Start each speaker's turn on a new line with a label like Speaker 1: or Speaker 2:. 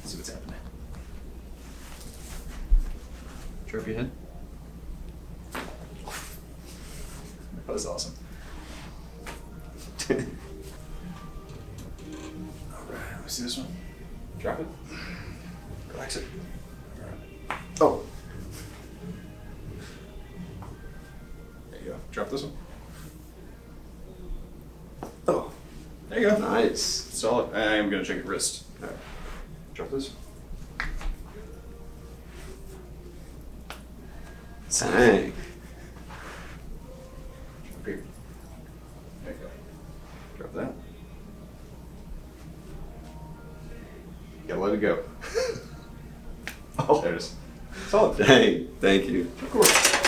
Speaker 1: Let's see what's happening.
Speaker 2: Drop your head.
Speaker 1: That was awesome. Alright, let me see this one. Drop it. Relax it. Alright. Oh. There you go. Drop this one. Oh. There you go.
Speaker 2: Nice.
Speaker 1: Solid. I'm gonna check your wrist. Alright. Drop this.
Speaker 2: Dang.
Speaker 1: Drop here. There you go. Drop that. Gotta let it go. Oh, there it is. Solid.
Speaker 2: Dang. Thank you.
Speaker 1: Of course.